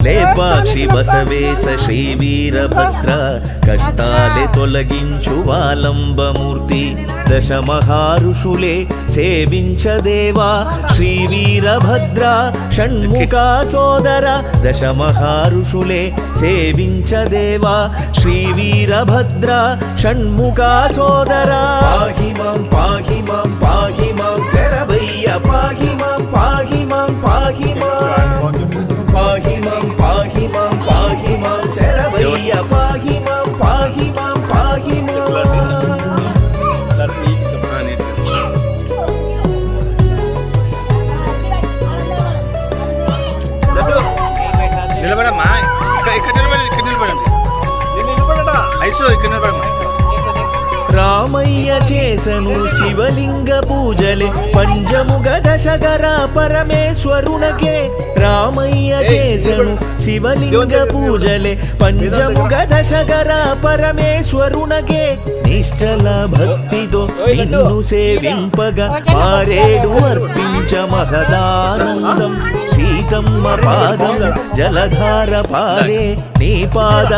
లేపాక్షి బసవేశ శ్రీ వీరభద్ర కష్టాలే తొలగించు వాలంబమూర్తి దశ మహారుషులే సేవించదేవా శ్రీ వీరభద్ర షణ్ముఖ సోదర దశ మహారుషులే సేవించదేవా శ్రీ వీరభద్ర షణ్ముఖ సోదర పాహి మాం పాహి మాం పాహి మాం శరవయ్య పాహి మాం పాహి మాం పాహి మాం పాహి మాం పాహి మాం పాహి మాం శరవయ్య పాహి మాం పాహి మాం పాహి మాం నిలబడమ్మా ఇక్కడ నిలబడండి ఐసో ఇక్కడ నిలబడమ్మా. రామయ్య చేసను శివలింగ పూజలే పంచముగ దశగర పరమేశ్వరునకే రామయ్య చేసను శివలింగ పూజలే పంచముగ దశగర పరమేశ్వరునకే నిశ్చల భక్తితో నిన్ను సేవింపగా మారేడు అర్పించ మహదానందం సీతమ్మ పాదం జలధార పారే నీ పాద